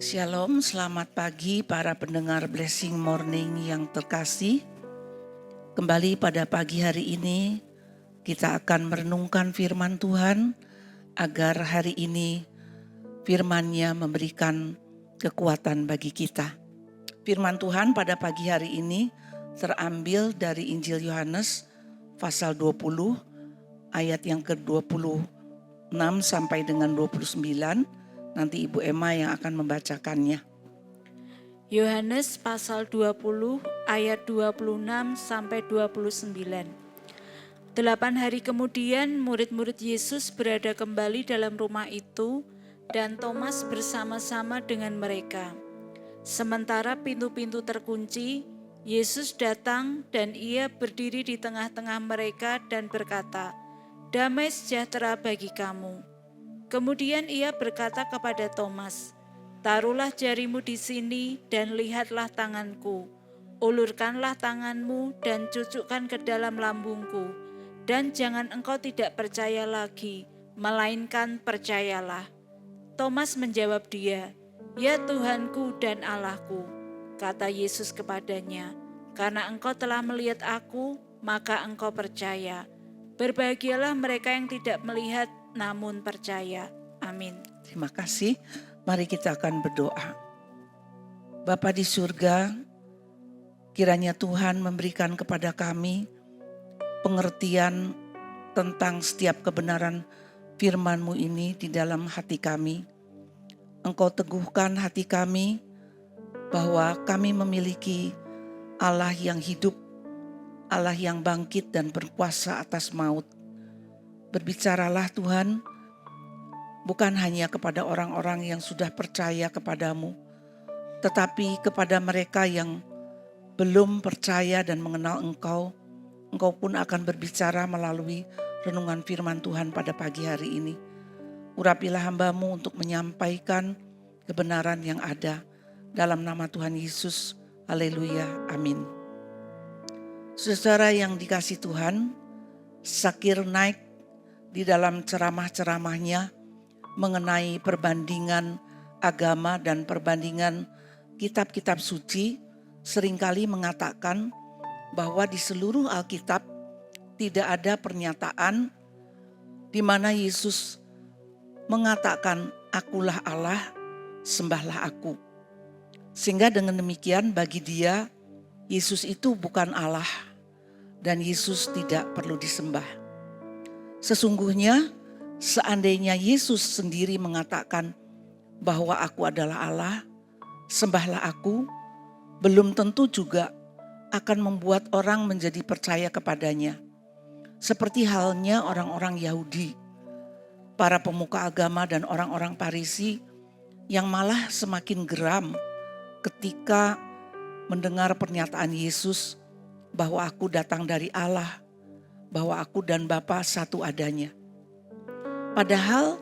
Shalom, selamat pagi para pendengar Blessing Morning yang terkasih. Kembali pada pagi hari ini kita akan merenungkan firman Tuhan agar hari ini firman-Nya memberikan kekuatan bagi kita. Firman Tuhan pada pagi hari ini terambil dari Injil Yohanes pasal 20 ayat yang ke-26 sampai dengan 29. Nanti Ibu Emma yang akan membacakannya. Yohanes pasal 20 ayat 26 sampai 29. 8 hari kemudian murid-murid Yesus berada kembali dalam rumah itu dan Thomas bersama-sama dengan mereka. Sementara pintu-pintu terkunci, Yesus datang dan ia berdiri di tengah-tengah mereka dan berkata, "Damai sejahtera bagi kamu." Kemudian ia berkata kepada Thomas, "Taruhlah jarimu di sini dan lihatlah tanganku. Ulurkanlah tanganmu dan cucukkan ke dalam lambungku. Dan jangan engkau tidak percaya lagi, melainkan percayalah." Thomas menjawab dia, "Ya Tuhanku dan Allahku." Kata Yesus kepadanya, "Karena engkau telah melihat aku, maka engkau percaya. Berbahagialah mereka yang tidak melihat namun percaya." Amin. Terima kasih. Mari kita akan berdoa. Bapa di surga, kiranya Tuhan memberikan kepada kami pengertian tentang setiap kebenaran firman-Mu ini di dalam hati kami. Engkau teguhkan hati kami bahwa kami memiliki Allah yang hidup, Allah yang bangkit dan berkuasa atas maut. Berbicaralah Tuhan, bukan hanya kepada orang-orang yang sudah percaya kepadamu, tetapi kepada mereka yang belum percaya dan mengenal Engkau, Engkau pun akan berbicara melalui renungan firman Tuhan pada pagi hari ini. Urapilah hamba-Mu untuk menyampaikan kebenaran yang ada. Dalam nama Tuhan Yesus, haleluya, amin. Saudara yang dikasih Tuhan, Zakir Naik di dalam ceramah-ceramahnya mengenai perbandingan agama dan perbandingan kitab-kitab suci seringkali mengatakan bahwa di seluruh Alkitab tidak ada pernyataan di mana Yesus mengatakan, "Akulah Allah, sembahlah aku." Sehingga dengan demikian bagi dia Yesus itu bukan Allah dan Yesus tidak perlu disembah. Sesungguhnya seandainya Yesus sendiri mengatakan bahwa aku adalah Allah, sembahlah aku, belum tentu juga akan membuat orang menjadi percaya kepadanya. Seperti halnya orang-orang Yahudi, para pemuka agama dan orang-orang Farisi yang malah semakin geram ketika mendengar pernyataan Yesus bahwa aku datang dari Allah, bahwa aku dan Bapa satu adanya. Padahal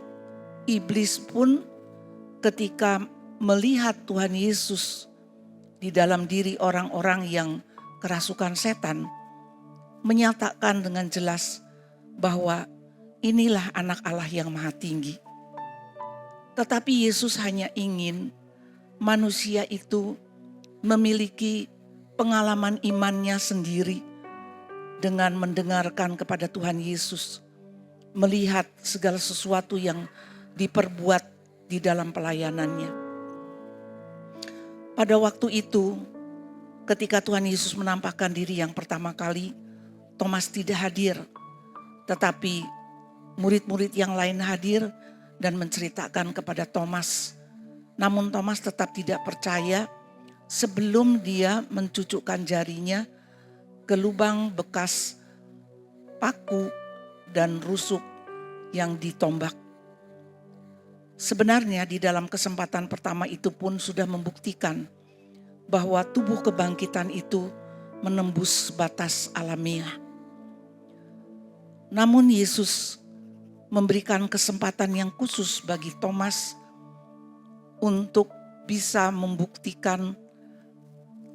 iblis pun ketika melihat Tuhan Yesus di dalam diri orang-orang yang kerasukan setan, menyatakan dengan jelas bahwa inilah anak Allah yang maha tinggi. Tetapi Yesus hanya ingin manusia itu memiliki pengalaman imannya sendiri dengan mendengarkan kepada Tuhan Yesus, melihat segala sesuatu yang diperbuat di dalam pelayanannya. Pada waktu itu, ketika Tuhan Yesus menampakkan diri yang pertama kali, Thomas tidak hadir, tetapi murid-murid yang lain hadir dan menceritakan kepada Thomas. Namun Thomas tetap tidak percaya sebelum dia mencucukkan jarinya ke lubang bekas paku dan rusuk yang ditombak. Sebenarnya di dalam kesempatan pertama itu pun sudah membuktikan bahwa tubuh kebangkitan itu menembus batas alamiah. Namun Yesus memberikan kesempatan yang khusus bagi Thomas untuk bisa membuktikan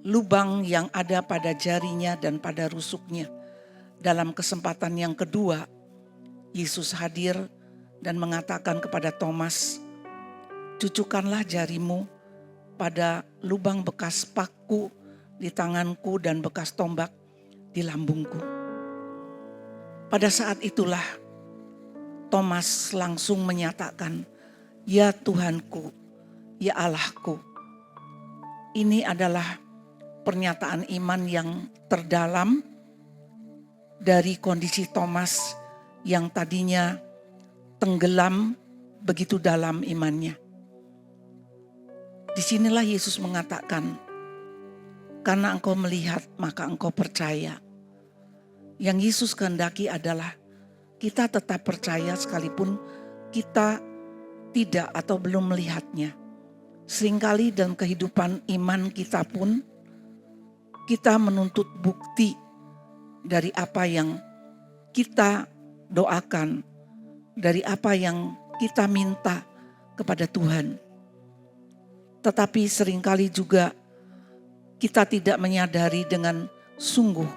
lubang yang ada pada jarinya dan pada rusuknya. Dalam kesempatan yang kedua, Yesus hadir dan mengatakan kepada Thomas, "Cucukkanlah jarimu kepada lubang bekas paku di tanganku dan bekas tombak di lambungku. Pada saat itulah Thomas langsung menyatakan, "Ya Tuhanku, ya Allahku." Ini adalah pernyataan iman yang terdalam dari kondisi Thomas yang tadinya tenggelam begitu dalam imannya. Disinilah Yesus mengatakan, "Karena engkau melihat, maka engkau percaya." Yang Yesus kehendaki adalah kita tetap percaya sekalipun kita tidak atau belum melihatnya. Seringkali dalam kehidupan iman kita pun, kita menuntut bukti dari apa yang kita doakan, dari apa yang kita minta kepada Tuhan. Tetapi seringkali juga kita tidak menyadari dengan sungguh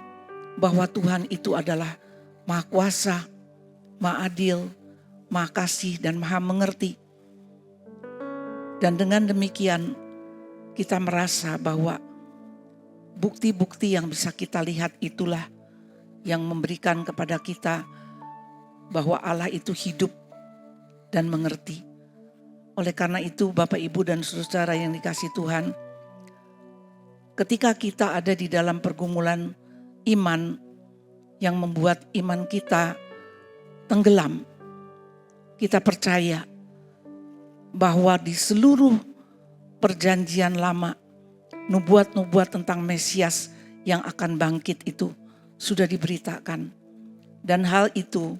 bahwa Tuhan itu adalah Maha Kuasa, Maha Adil, Maha Kasih, dan Maha Mengerti. Dan dengan demikian kita merasa bahwa bukti-bukti yang bisa kita lihat itulah yang memberikan kepada kita bahwa Allah itu hidup dan mengerti. Oleh karena itu Bapak Ibu dan saudara yang dikasihi Tuhan, ketika kita ada di dalam pergumulan iman yang membuat iman kita tenggelam, kita percaya bahwa di seluruh perjanjian lama, nubuat-nubuat tentang Mesias yang akan bangkit itu sudah diberitakan. Dan hal itu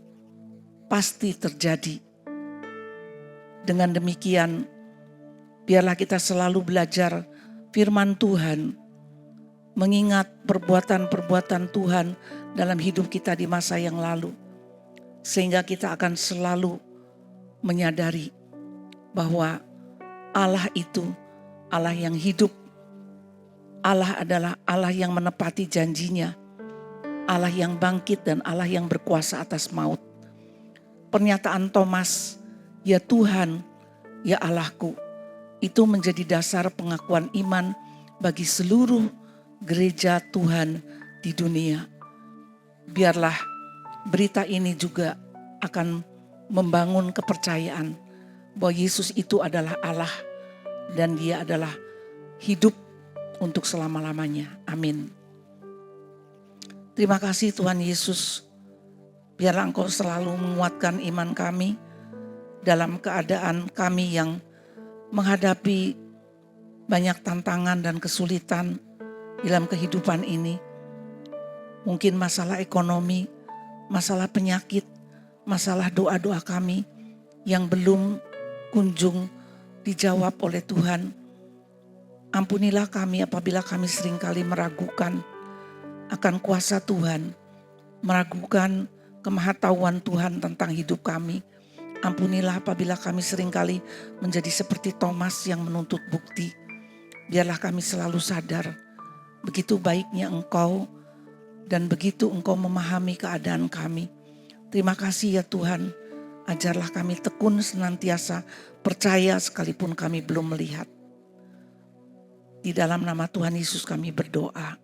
pasti terjadi. Dengan demikian, biarlah kita selalu belajar firman Tuhan, mengingat perbuatan-perbuatan Tuhan dalam hidup kita di masa yang lalu. Sehingga kita akan selalu menyadari bahwa Allah itu Allah yang hidup. Allah adalah Allah yang menepati janjinya. Allah yang bangkit dan Allah yang berkuasa atas maut. Pernyataan Thomas, "Ya Tuhan, ya Allahku," itu menjadi dasar pengakuan iman bagi seluruh gereja Tuhan di dunia. Biarlah berita ini juga akan membangun kepercayaan bahwa Yesus itu adalah Allah dan Dia adalah hidup untuk selama-lamanya. Amin. Terima kasih Tuhan Yesus. Biarlah Engkau selalu menguatkan iman kami dalam keadaan kami yang menghadapi banyak tantangan dan kesulitan dalam kehidupan ini. Mungkin masalah ekonomi, masalah penyakit, masalah doa-doa kami yang belum kunjung dijawab oleh Tuhan. Ampunilah kami apabila kami seringkali meragukan akan kuasa Tuhan, meragukan kemahatauan Tuhan tentang hidup kami. Ampunilah apabila kami seringkali menjadi seperti Thomas yang menuntut bukti. Biarlah kami selalu sadar begitu baiknya Engkau dan begitu Engkau memahami keadaan kami. Terima kasih ya Tuhan, ajarlah kami tekun senantiasa percaya sekalipun kami belum melihat. Di dalam nama Tuhan Yesus kami berdoa.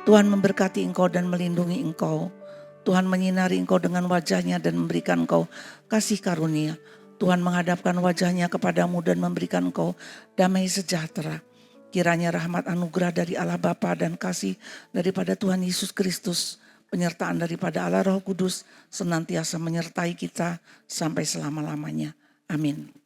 Tuhan memberkati engkau dan melindungi engkau. Tuhan menyinari engkau dengan wajahnya dan memberikan engkau kasih karunia. Tuhan menghadapkan wajahnya kepadamu dan memberikan engkau damai sejahtera. Kiranya rahmat anugerah dari Allah Bapa dan kasih daripada Tuhan Yesus Kristus, penyertaan daripada Allah Roh Kudus senantiasa menyertai kita sampai selama-lamanya. Amin.